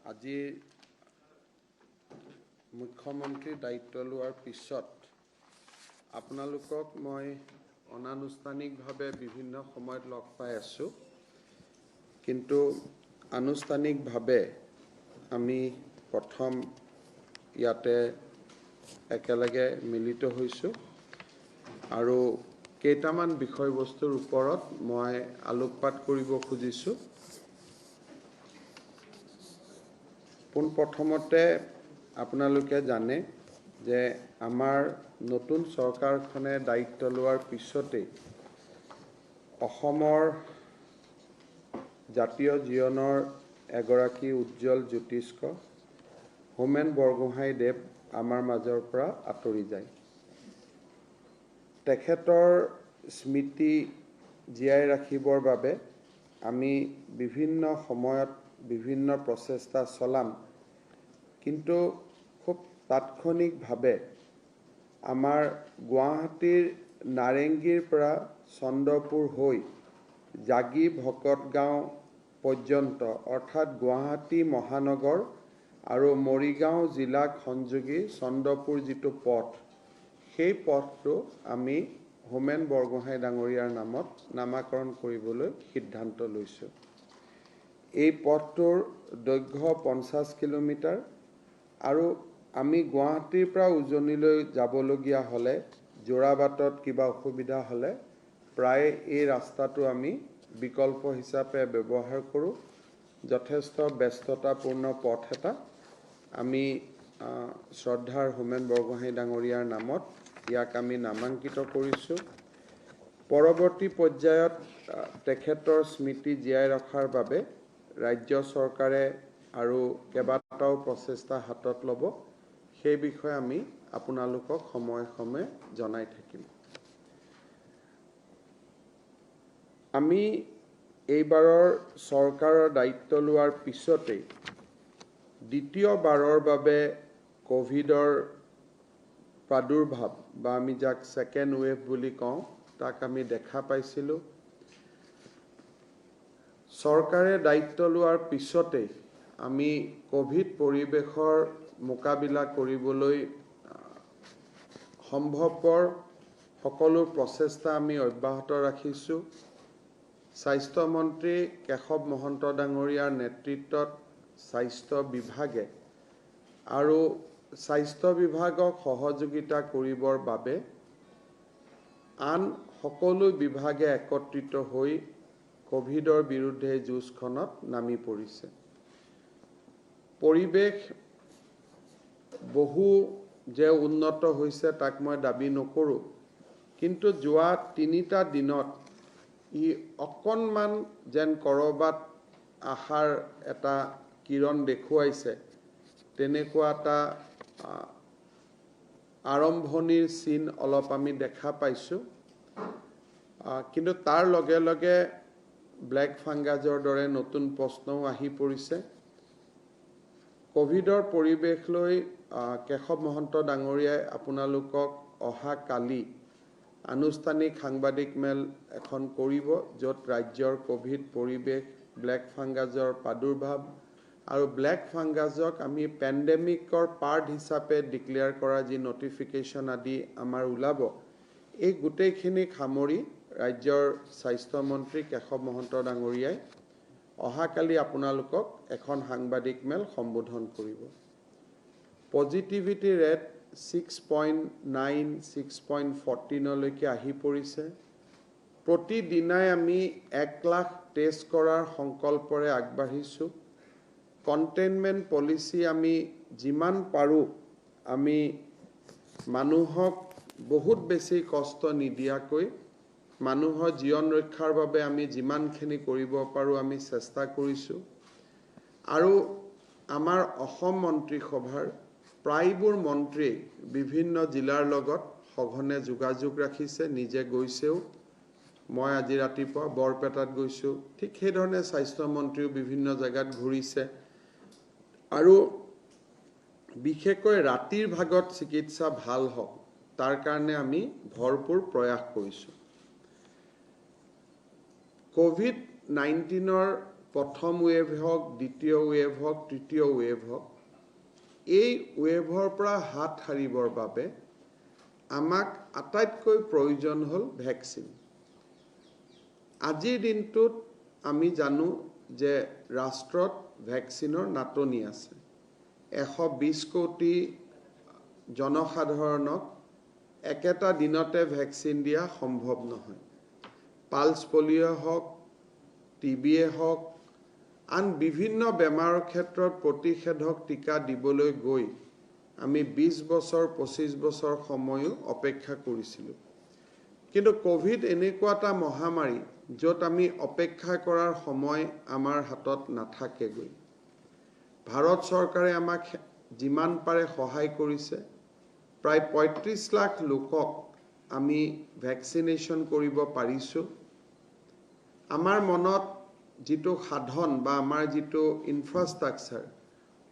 আজি মুখ্যমন্ত্ৰী দায়িত্ব লোৱাৰ পিছত আপোনালোকক মই অনানুষ্ঠানিকভাৱে বিভিন্ন সময়ত লগ পাই আছোঁ, কিন্তু আনুষ্ঠানিকভাৱে আমি প্ৰথম ইয়াতে একেলগে মিলিত হৈছোঁ আৰু কেইটামান বিষয়বস্তুৰ ওপৰত মই আলোকপাত কৰিব খুজিছোঁ। পোনপ্ৰথমতে আপোনালোকে জানে যে আমাৰ নতুন চৰকাৰখনে দায়িত্ব লোৱাৰ পিছতেই অসমৰ জাতীয় জীৱনৰ এগৰাকী উজ্জ্বল জ্যোতিষ্ক হোমেন বৰগোহাঞিদেৱ আমাৰ মাজৰ পৰা আঁতৰি যায়। তেখেতৰ স্মৃতি জীয়াই ৰাখিবৰ বাবে আমি বিভিন্ন সময়ত বিভিন্ন প্ৰচেষ্টা চলাম, কিন্তু খুব তাৎক্ষণিকভাৱে আমাৰ গুৱাহাটীৰ নাৰেংগীৰ পৰা চন্দ্ৰপুৰ হৈ জাগি ভকতগাঁও পৰ্যন্ত অৰ্থাৎ গুৱাহাটী মহানগৰ আৰু মৰিগাঁও জিলাক সংযোগী চন্দ্ৰপুৰ যিটো পথ, সেই পথটো আমি হোমেন বৰগোহাঞি ডাঙৰীয়াৰ নামত নামাকৰণ কৰিবলৈ সিদ্ধান্ত লৈছোঁ। এই পথটোৰ দৈৰ্ঘ্য 50 কিলোমিটাৰ আৰু আমি গুৱাহাটীৰ পৰা উজনিলৈ যাবলগীয়া হ'লে যোৰাবাটত কিবা অসুবিধা হ'লে প্ৰায় এই ৰাস্তাটো আমি বিকল্প হিচাপে ব্যৱহাৰ কৰোঁ। যথেষ্ট ব্যস্ততাপূৰ্ণ পথ এটা আমি শ্ৰদ্ধাৰ হোমেন বৰগোহাঞি ডাঙৰীয়াৰ নামত ইয়াক আমি নামাঙ্কিত কৰিছোঁ। পৰৱৰ্তী পৰ্যায়ত তেখেতৰ স্মৃতি জীয়াই ৰখাৰ বাবে ৰাজ্য চৰকাৰে আৰু কেইবাটাও প্ৰচেষ্টা হাতত ল'ব, সেই বিষয়ে আমি আপোনালোকক সময়ে সময়ে জনাই থাকিম। আমি এইবাৰৰ চৰকাৰৰ দায়িত্ব লোৱাৰ পিছতেই দ্বিতীয়বাৰৰ বাবে কোভিডৰ প্ৰাদুৰ্ভাৱ বা আমি যাক ছেকেণ্ড ৱেভ বুলি কওঁ, তাক আমি দেখা পাইছিলোঁ। চৰকাৰে দায়িত্ব লোৱাৰ পিছতেই আমি কোভিড পৰিৱেশৰ মোকাবিলা কৰিবলৈ সম্ভৱপৰ সকলো প্ৰচেষ্টা আমি অব্যাহত ৰাখিছোঁ। স্বাস্থ্যমন্ত্ৰী কেশৱ মহন্ত ডাঙৰীয়াৰ নেতৃত্বত স্বাস্থ্য বিভাগে আৰু স্বাস্থ্য বিভাগক সহযোগিতা কৰিবৰ বাবে আন সকলো বিভাগে একত্ৰিত হৈ কোভিডৰ বিৰুদ্ধে যুঁজখনত নামি পৰিছে। পৰিৱেশ বহু যে উন্নত হৈছে তাক মই দাবী নকৰোঁ, কিন্তু যোৱা 3টা দিনত ই অকণমান যেন ক'ৰবাত আশাৰ এটা কিৰণ দেখুৱাইছে, তেনেকুৱা এটা আৰম্ভণিৰ চিন অলপ আমি দেখা পাইছোঁ। কিন্তু তাৰ লগে লগে ব্লেক ফাংগাছৰ দৰে নতুন প্ৰশ্নও আহি পৰিছে। কোভিডৰ পৰিৱেশ লৈ কেশৱ মহন্ত ডাঙৰীয়াই আপোনালোকক অহা কালি আনুষ্ঠানিক সাংবাদিক মেল এখন কৰিব, য'ত ৰাজ্যৰ কোভিড পৰিৱেশ, ব্লেক ফাংগাছৰ প্ৰাদুৰ্ভাৱ আৰু ব্লেক ফাংগাছক আমি পেণ্ডেমিকৰ পাৰ্ট হিচাপে ডিক্লেয়াৰ কৰা যি নটিফিকেশ্যন আদি আমাৰ ওলাব, এই গোটেইখিনিক সামৰি ৰাজ্যৰ স্বাস্থ্যমন্ত্ৰী কেশৱ মহন্ত ডাঙৰীয়াই অহাকালি আপোনালোকক এখন সাংবাদিক মেল সম্বোধন কৰিব। পজিটিভিটি ৰেট 6.9, 6.14লৈকে আহি পৰিছে। প্ৰতিদিনাই আমি 1 লাখ টেষ্ট কৰাৰ সংকল্পৰে আগবাঢ়িছোঁ। কণ্টেইনমেণ্ট পলিচি আমি যিমান পাৰোঁ আমি মানুহক বহুত বেছি কষ্ট নিদিয়াকৈ মানুহৰ জীৱন ৰক্ষাৰ বাবে আমি যিমানখিনি কৰিব পাৰোঁ আমি চেষ্টা কৰিছোঁ। আৰু আমাৰ অসম মন্ত্ৰীসভাৰ প্ৰায়বোৰ মন্ত্ৰীয়ে বিভিন্ন জিলাৰ লগত সঘনে যোগাযোগ ৰাখিছে, নিজে গৈছেও। মই আজি ৰাতিপুৱা বৰপেটাত গৈছোঁ, ঠিক সেইধৰণে স্বাস্থ্যমন্ত্ৰীও বিভিন্ন জেগাত ঘূৰিছে আৰু বিশেষকৈ ৰাতিৰ ভাগত চিকিৎসা ভাল হওক তাৰ কাৰণে আমি ভৰপূৰ প্ৰয়াস কৰিছোঁ। কোভিড-19ৰ প্ৰথম ৱেভ হওক, দ্বিতীয় ৱেভ হওক, তৃতীয় ৱেভ হওক, এই ৱেভৰ পৰা হাত সাৰিবৰ বাবে আমাক আটাইতকৈ প্ৰয়োজন হ'ল ভেকচিন। আজিৰ দিনটোত আমি জানো যে ৰাষ্ট্ৰত ভেকচিনৰ নাটনি আছে। 120 কোটি জনসাধাৰণক একেটা দিনতে ভেকচিন দিয়া সম্ভৱ নহয়। পালছ পলিঅ' হওক, টিবিয়ে হওক, আন বিভিন্ন বেমাৰৰ ক্ষেত্ৰত প্ৰতিষেধক টিকা দিবলৈ গৈ আমি 20 বছৰ 25 বছৰ সময়ো অপেক্ষা কৰিছিলোঁ। কিন্তু কোভিড এনেকুৱা এটা মহামাৰী য'ত আমি অপেক্ষা কৰাৰ সময় আমাৰ হাতত নাথাকেগৈ। ভাৰত চৰকাৰে আমাক যিমান পাৰে সহায় কৰিছে। প্ৰায় 35 লাখ লোকক আমি ভেকচিনেশ্যন কৰিব পাৰিছোঁ। আমাৰ মনত যিটো সাধন বা আমাৰ যিটো ইনফ্ৰাষ্ট্ৰাকচাৰ,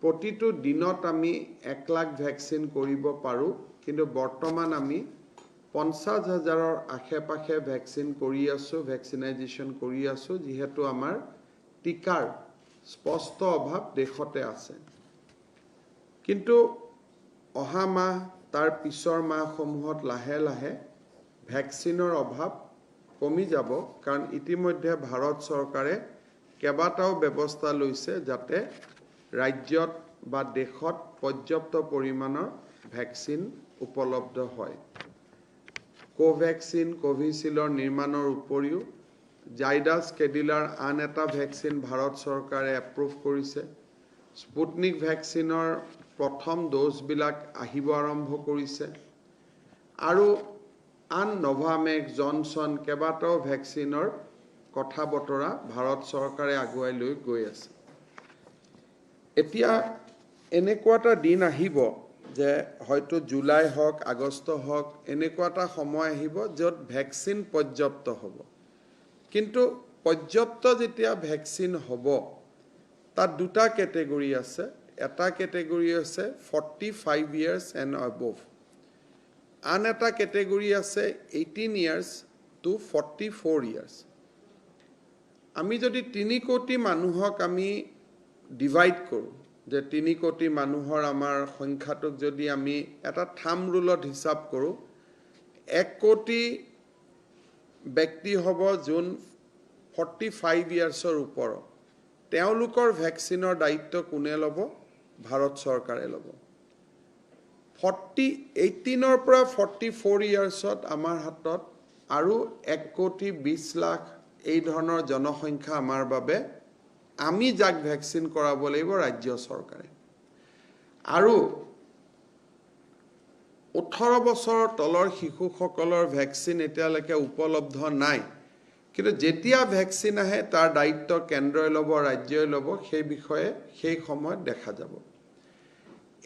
প্ৰতিটো দিনত আমি 1 লাখ ভেকচিন কৰিব পাৰোঁ, কিন্তু বৰ্তমান আমি 50,000ৰ আশে-পাশে ভেকচিন কৰি আছোঁ, ভেকচিনাইজেশ্যন কৰি আছোঁ, যিহেতু আমাৰ টিকাৰ স্পষ্ট অভাৱ দেশতে আছে। কিন্তু অহা মাহ, তাৰ পিছৰ মাহসমূহত লাহে লাহে ভেকচিনৰ অভাৱ কমি যাব, কাৰণ ইতিমধ্যে ভাৰত চৰকাৰে কেইবাটাও ব্যৱস্থা লৈছে যাতে ৰাজ্যত বা দেশত পৰ্যাপ্ত পৰিমাণৰ ভেকচিন উপলব্ধ হয়। কোভেক্সিন, কোভিচিল্ডৰ নিৰ্মাণৰ উপৰিও জাইডাছ কেডিলাৰ আন এটা ভেকচিন ভাৰত চৰকাৰে এপ্ৰুভ কৰিছে। স্পুটনিক ভেকচিনৰ প্ৰথম ড'জবিলাক আহিব আৰম্ভ কৰিছে। আৰু আন নভামেক্স, জনছন কেইবাটাও ভেকচিনৰ কথা বতৰা ভাৰত চৰকাৰে আগুৱাই লৈ গৈ আছে। এতিয়া এনেকুৱা এটা দিন আহিব যে হয়তো জুলাই হওক, আগষ্ট হওক, এনেকুৱা এটা সময় আহিব য'ত ভেকচিন পৰ্যাপ্ত হ'ব। কিন্তু পৰ্যাপ্ত যেতিয়া ভেকচিন হ'ব, তাত দুটা কেটেগৰী আছে। এটা কেটেগৰী আছে 45 years and above, আন এটা কেটেগৰী আছে 18 years to 44 years। আমি যদি 3 কোটি মানুহক আমি ডিভাইড কৰোঁ, যে 3 কোটি মানুহৰ আমাৰ সংখ্যাটোক যদি আমি এটা থাম ৰুলত হিচাপ কৰোঁ, 1 কোটি ব্যক্তি হ'ব যোন 45 yearsৰ ওপৰত। তেওঁলোকৰ ভেকচিনৰ দায়িত্ব কোনে ল'ব? ভাৰত চৰকাৰে ল'ব। 18ৰ পৰা 44 yearsত আমাৰ হাতত আৰু 1 কোটি 20 লাখ এই ধৰণৰ জনসংখ্যা আমাৰ বাবে, আমি যাক ভেকচিন কৰাব লাগিব ৰাজ্য চৰকাৰে। আৰু 18 বছৰৰ তলৰ শিশুসকলৰ ভেকচিন এতিয়ালৈকে উপলব্ধ নাই। কিন্তু যেতিয়া ভেকচিন আহে তাৰ দায়িত্ব কেন্দ্ৰই ল'ব, ৰাজ্যই ল'ব, সেই বিষয়ে সেই সময়ত দেখা যাব।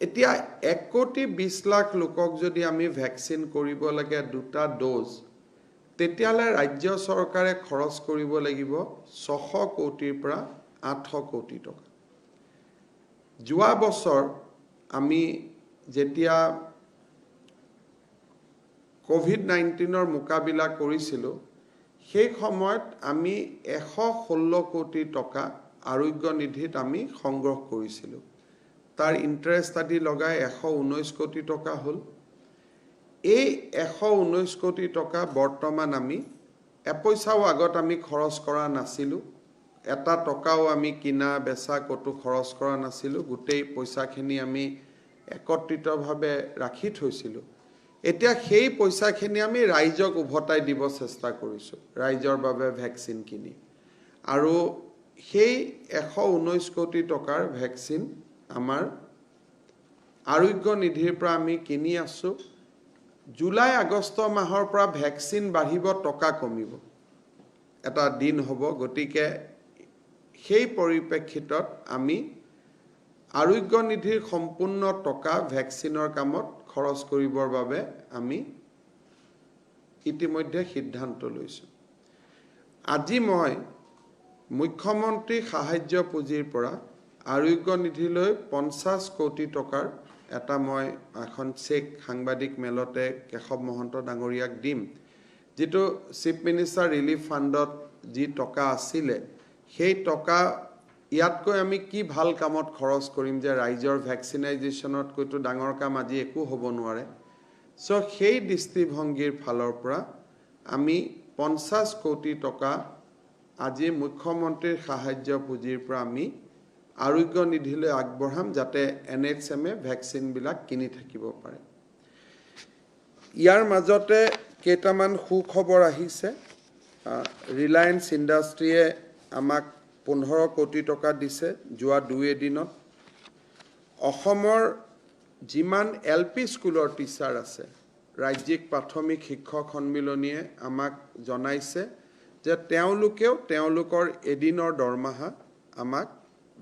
এতিয়া 1 কোটি 20 লাখ লোকক যদি আমি ভেকচিন কৰিব লাগে 2টা ড'জ, তেতিয়াহ'লে ৰাজ্য চৰকাৰে খৰচ কৰিব লাগিব 600 কোটিৰ পৰা 800 কোটি টকা। যোৱা বছৰ আমি যেতিয়া কোভিড-19ৰ মোকাবিলা কৰিছিলোঁ, সেই সময়ত আমি 116 কোটি টকা আৰোগ্য নিধিত আমি সংগ্ৰহ কৰিছিলোঁ। তাৰ ইণ্টাৰেষ্ট আদি লগাই 119 কোটি টকা হ'ল। এই 119 কোটি টকা বৰ্তমান আমি এপইচাও আগত আমি খৰচ কৰা নাছিলোঁ। এটা টকাও আমি কিনা বেচা ক'তো খৰচ কৰা নাছিলোঁ। গোটেই পইচাখিনি আমি একত্ৰিতভাৱে ৰাখি থৈছিলোঁ। এতিয়া সেই পইচাখিনি আমি ৰাইজক উভতাই দিব চেষ্টা কৰিছোঁ, ৰাইজৰ বাবে ভেকচিন কিনি। আৰু সেই 119 কোটি টকাৰ ভেকচিন আমাৰ আৰোগ্য নিধিৰ পৰা আমি কিনি আছোঁ। জুলাই আগষ্ট মাহৰ পৰা ভেকচিন বাঢ়িব, টকা কমিব, এটা দিন হ'ব। গতিকে সেই পৰিপ্ৰেক্ষিতত আমি আৰোগ্য নিধিৰ সম্পূৰ্ণ টকা ভেকচিনৰ কামত খৰচ কৰিবৰ বাবে আমি ইতিমধ্যে সিদ্ধান্ত লৈছোঁ। আজি মই মুখ্যমন্ত্ৰী সাহায্য পুঁজিৰ পৰা আৰোগ্য নিধিলৈ 50 কোটি টকাৰ এটা মই এখন চেক সাংবাদিক মেলতে কেশৱ মহন্ত ডাঙৰীয়াক দিম। যিটো চিফ মিনিষ্টাৰ ৰিলিফ ফাণ্ডত যি টকা আছিলে, সেই টকা ইয়াতকৈ আমি কি ভাল কামত খৰচ কৰিম যে ৰাইজৰ ভেকচিনাইজেশ্যনতকৈতো ডাঙৰ কাম আজি একো হ'ব নোৱাৰে সো সেই দৃষ্টিভংগীৰ ফালৰ পৰা আমি 50 কোটি টকা আজি মুখ্যমন্ত্ৰীৰ সাহায্য পুঁজিৰ পৰা আমি আৰোগ্য নিধিলৈ আগবঢ়াম যাতে NHM-এ ভেকচিনবিলাক কিনি থাকিব পাৰে ইয়াৰ মাজতে কেইটামান সুখবৰ আহিছে ৰিলায়েন্স ইণ্ডাষ্ট্ৰীয়ে আমাক 15 কোটি টকা দিছে যোৱা 2 দিনত অসমৰ যিমান LP স্কুলৰ টিচাৰ আছে ৰাজ্যিক প্ৰাথমিক শিক্ষক সন্মিলনীয়ে আমাক জনাইছে যে তেওঁলোকেও তেওঁলোকৰ এদিনৰ দৰমহা আমাক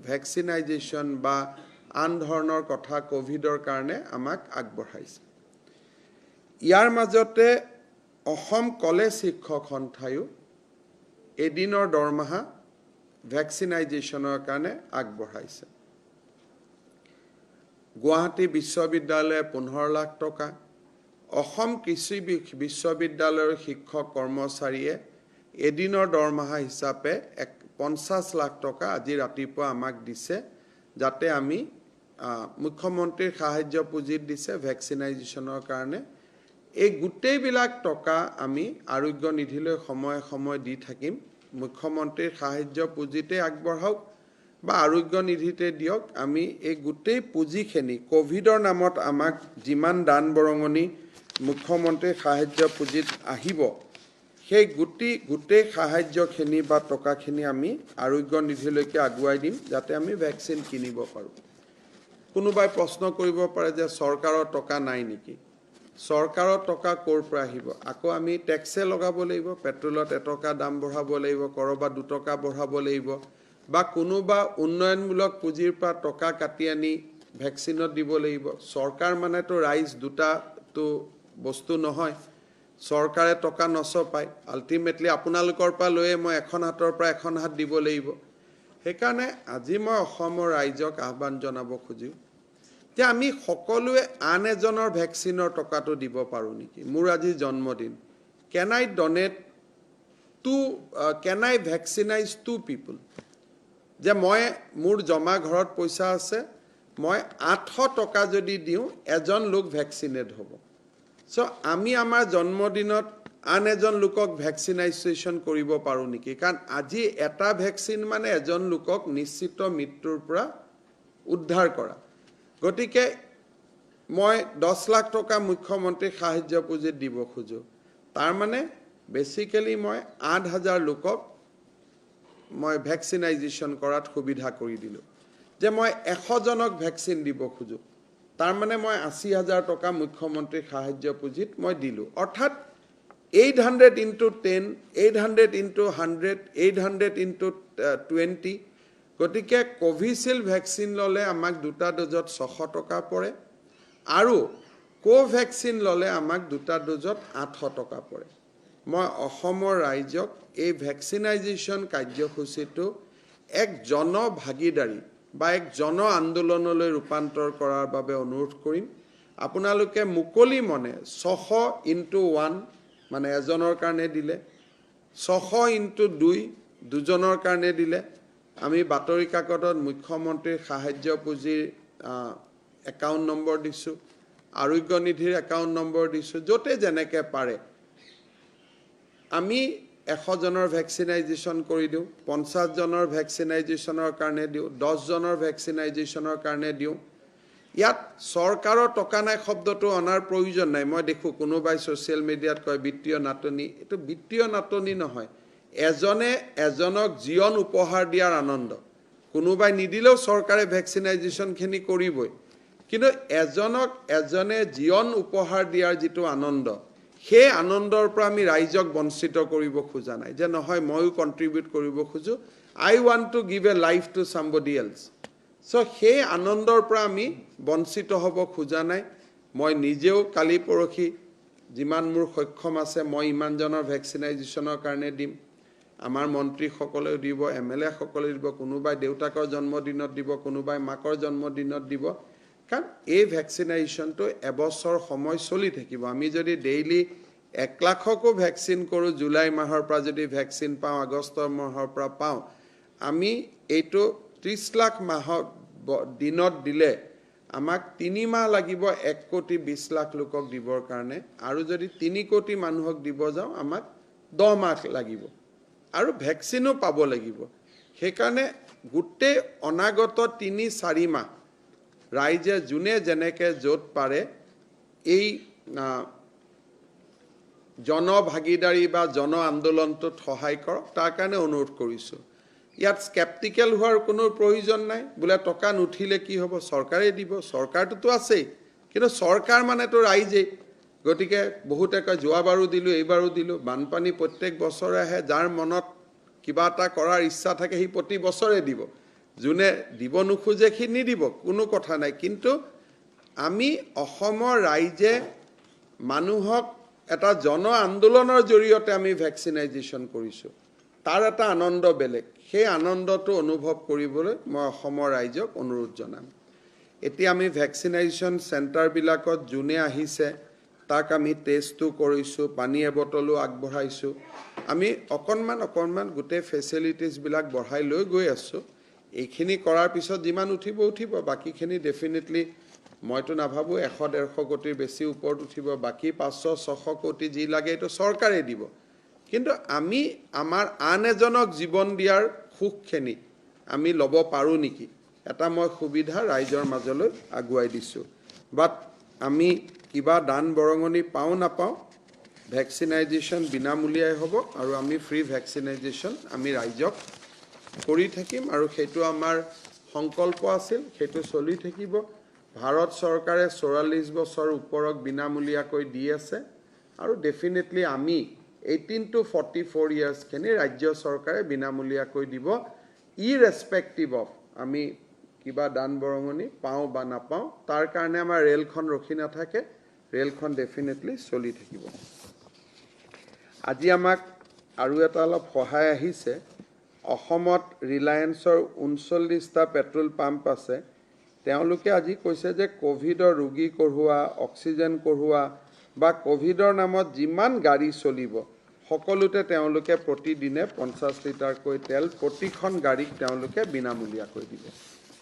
ভেকচিনাইজেশ্যন বা আন ধৰণৰ কথা কোভিডৰ কাৰণে আমাক আগবঢ়াইছে ইয়াৰ মাজতে অসম কলেজ শিক্ষক সন্থায়ো এদিনৰ দৰমহা ভেকচিনাইজেশ্যনৰ কাৰণে আগবঢ়াইছে গুৱাহাটী বিশ্ববিদ্যালয়ে 15 লাখ টকা অসম কৃষি বিশ্ববিদ্যালয়ৰ শিক্ষক কৰ্মচাৰীয়ে এদিনৰ দৰমহা হিচাপে 50 লাখ টকা আজি ৰাতিপুৱা আমাক দিছে যাতে আমি মুখ্যমন্ত্ৰীৰ সাহায্য পুঁজিত দিছে ভেকচিনাইজেশ্যনৰ কাৰণে এই গোটেইবিলাক টকা আমি আৰোগ্য নিধিলৈ সময় সময় দি থাকিম মুখ্যমন্ত্ৰীৰ সাহায্য পুঁজিতে আগবঢ়াওক বা আৰোগ্য নিধিতে দিয়ক আমি এই গোটেই পুঁজিখিনি কোভিডৰ নামত আমাক যিমান দান বৰঙনি মুখ্যমন্ত্ৰীৰ সাহায্য পুঁজিত আহিব সেই গোটেই সাহায্যখিনি বা টকাখিনি আমি আৰোগ্য নিধিলৈকে আগুৱাই দিম যাতে আমি ভেকচিন কিনিব পাৰোঁ কোনোবাই প্ৰশ্ন কৰিব পাৰে যে চৰকাৰৰ টকা নাই নেকি চৰকাৰৰ টকা ক'ৰ পৰা আহিব আকৌ আমি টেক্সে লগাব লাগিব পেট্ৰলত 1 টকা দাম বঢ়াব লাগিব কৰবাত 2 টকা বঢ়াব লাগিব বা কোনোবা উন্নয়নমূলক পুঁজিৰ পৰা টকা কাটি আনি ভেকচিনত দিব লাগিব চৰকাৰ মানেতো ৰাইজ দুটাটো বস্তু নহয় চৰকাৰে টকা নচপায় আল্টিমেটলি আপোনালোকৰ পৰা লৈয়ে মই এখন হাতৰ পৰা এখন হাত দিব লাগিব সেইকাৰণে আজি মই অসমৰ ৰাইজক আহ্বান জনাব খুজিম যে আমি সকলোৱে আন এজনৰ ভেকচিনৰ টকাটো দিব পাৰো নেকি মোৰ আজি জন্মদিন can I vaccinize 2 people যে মই মোৰ জমা ঘৰত পইচা আছে মই 800 টকা যদি দিও এজন লোক ভ্যাকসিনেট হ'ব সো আমি আমাৰ জন্মদিনত আন এজন লোকক ভ্যাকসিনাইজেশ্যন কৰিব পাৰো নেকি কাৰণ আজি এটা ভ্যাকসিন মানে এজন লোকক নিশ্চিত মৃত্যুৰ পৰা উদ্ধাৰ কৰা গতিকে মই 10 লাখ টকা মুখ্যমন্ত্ৰীৰ সাহায্য পুঁজিত দিব খুজো তাৰ মানে বেসিক্যালি মই 8000 লোকক মই ভ্যাকচিনাইজেশ্যন কৰাত সুবিধা কৰি দিলো যে মই 100 জনক ভ্যাকচিন দিব খুজো তাৰ মানে মই 80000 টকা মুখ্যমন্ত্ৰীৰ সাহায্য পুঁজিত মই দিলো অৰ্থাৎ 800 into 10 800 into 100 800 into 20 গতিকে কোভিশিল্ড ভ্যাকচিন ললে আমাক দুটা ডোজত 600 টকা পৰে আৰু কোভ্যাক্সিন ললে আমাক দুটা ডোজত 800 টকা পৰে মই অসমৰ ৰাইজক এই ভ্যাকচিনাইজেশ্যন কাৰ্যসূচীটো এক জনভাগিদাৰী বা এক জন আন্দোলনলৈ ৰূপান্তৰ কৰাৰ বাবে অনুৰোধ কৰিম আপোনালোকে মুকলি মনে 600 into 1 মানে এজনৰ কাৰণে দিলে 600 into 2 দুজনৰ কাৰণে দিলে আমি বাতৰি কাকতত মুখ্যমন্ত্ৰীৰ সাহায্য পুঁজিৰ একাউণ্ট নম্বৰ দিছো আৰোগ্য নিধিৰ একাউণ্ট নম্বৰ দিছো যতে যেনেকে পাৰে আমি 100 জনৰ ভ্যাকচিনাইজেশ্যন কৰি দিও 50 জনৰ ভ্যাকচিনাইজেশ্যনৰ কাৰণে দিও 10 জনৰ ভ্যাকচিনাইজেশ্যনৰ কাৰণে দিও ইয়াত চৰকাৰৰ টকা নাই শব্দটো অনাৰ প্ৰয়োজন নাই মই দেখো কোনোবাই সোশ্যাল মিডিয়াত কয় বিত্তীয় নাটনি এটো বিত্তীয় নাটনি নহয় এজনে এজনক জীবন উপহাৰ দিয়াৰ আনন্দ কোনোবাই নিদিলেও চৰকাৰে ভ্যাকচিনাইজেশ্যন খিনি কৰিবই কিন্তু এজনক এজনে জীবন উপহাৰ দিয়াৰ যেটো আনন্দ সেই আনন্দৰ পৰা আমি ৰাইজক বঞ্চিত কৰিব খোজা নাই যে নহয় মইও কন্ট্ৰিবিউট কৰিব খুজো I want to give a life to somebody else so সেই আনন্দৰ পৰা আমি বঞ্চিত হ'ব খোজা নাই মই নিজেও কালি পৰখি যিমান মোৰ সক্ষম আছে মই ইমান জনৰ ভ্যাকচিনাইজেশ্যনৰ কাৰণে দিম আমাৰ মন্ত্ৰী সকলেও দিব এমএলএ সকলে দিব কোনোবাই দেউতাকৰ জন্মদিনত দিব কোনোবাই মাকৰ জন্মদিনত দিব কাৰণ এই ভ্যাকচিনেশ্যনটো এবছৰ সময় চলি থাকিব আমি যদি ডেইলি 1 লাখকো ভ্যাকচিন কৰো জুলাই মাহৰ পৰা যদি ভ্যাকচিন পাও আগষ্ট মাহৰ পৰা পাও আমি এইটো 30 লাখ মাহত দিনত দিলে আমাক 3 মাহ লাগিব 1 কোটি 20 লাখ লোকক দিবৰ কাৰণে আৰু যদি 3 কোটি মানুহক দিব যাওঁ আমাক 10 মাহ লাগিব আৰু ভ্যাকচিনো পাব লাগিব সেইকাৰণে গুটে অনাগত 3-4 মাহ ৰাইজে জুনে জেনেকে যত পাৰে এই জনভাগিদাৰী বা জন আন্দোলনটোত সহায় কৰক তাৰ কাৰণে অনুৰোধ কৰিছো ইয়াত স্কেপটিক্যাল হোৱাৰ কোনো প্ৰয়োজন নাই বুলে টকা নুঠিলে কি হ'ব চৰকাৰে দিব চৰকাৰটো আছেই কিন্তু চৰকাৰ মানেতো ৰাইজে গতিকে বহুতে কয় যোৱাবাৰো দিলো এইবাৰো দিলো বানপানী প্ৰত্যেক বছৰে আহে যাৰ মনত কিবা এটা কৰাৰ ইচ্ছা থাকে হি প্ৰতি বছৰে দিব জুনে দিব নোখোজে কি নিদিব কোনো কথা নাই কিন্তু আমি অসমৰ ৰাইজে মানুহক এটা জন আন্দোলনৰ জৰিয়তে আমি ভ্যাকচিনাইজেশ্যন কৰিছো তাৰ এটা আনন্দ বেলেগ সেই আনন্দটো অনুভৱ কৰিবলৈ মই অসমৰ ৰাইজক অনুৰোধ জনাম এতিয়া আমি ভ্যাকচিনাইজেশ্যন সেন্টাৰ বিলাকত জুনে আহিছে তাক আমি টেষ্টটো কৰিছো পানী এবটলো আগবঢ়াইছো আমি অকনমান গুটে ফেসিলিটিজ বিলাক বঢ়াই লৈ গৈ আছো এইখিনি কৰাৰ পিছত যিমান উঠিব বাকিখিনি ডেফিনেটলি মইতো নাভাবো 100-150 কোটিৰ বেছি ওপৰত উঠিব বাকি 500-600 কোটি যি লাগে এটো চৰকাৰে দিব কিন্তু আমি আমাৰ আন এজনক জীৱন দিয়াৰ সুখখিনি আমি লব পাৰো নেকি এটা মই সুবিধা ৰাইজৰ মাজলৈ আগুৱাই দিছো বাট আমি কিবা দান বৰঙনি পাও নাপাও ভ্যাকচিনাইজেশ্যন বিনামূলীয়াই হ'ব আৰু আমি ফ্ৰী ভ্যাকচিনাইজেশ্যন আমি ৰাইজক কৰি থাকিম আৰু সেইটো আমাৰ সংকল্প আছিল সেইটো চলি থাকিব ভাৰত চৰকাৰে 44 বছৰ ওপৰক বিনামূলীয়াকৈ দি আছে আৰু ডেফিনেটলি আমি 18 to 44 years খিনি ৰাজ্য চৰকাৰে বিনামূলীয়াকৈ দিব ইৰেসপেক্টিভ অফ আমি কিবা দান বৰঙনি পাও বা নাপাও তাৰ কাৰণে আমাৰ ৰেলখন ৰখি নাথাকে ৰেলখন ডেফিনেটলি চলি থাকিব আজি আমাক আৰু এটা অলপ সহায় আহিছে অসমত ৰিলায়েন্সৰ 39টা পেট্ৰল পাম্প আছে তেওঁলোকে আজি কৈছে যে কোভিডৰ ৰোগী কঢ়ুৱা অক্সিজেন কঢ়ুৱা বা কোভিডৰ নামত যিমান গাড়ী চলিব সকলোতে তেওঁলোকে প্ৰতিদিনে 50 লিটাৰকৈ তেল প্ৰতিখন গাড়ীক তেওঁলোকে বিনামূলীয়াকৈ দিব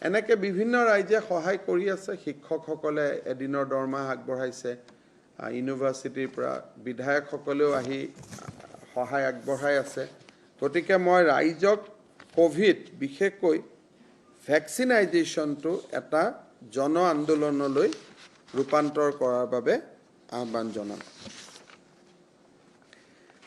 এনেকে বিভিন্ন ৰাজ্যে সহায় কৰি আছে শিক্ষকসকলে এদিনৰ দৰমহা আগবঢ়াইছে ইউনিভাৰ্সিটিৰ পৰা বিধায়কসকলেও আহি সহায় আগবঢ়াই আছে গতিকে মই ৰাইজক কোভিড বিশেষকৈ ভ্যাকচিনাইজেশ্যনটো এটা জন আন্দোলনলৈ ৰূপান্তৰ কৰাৰ বাবে আহ্বান জনাম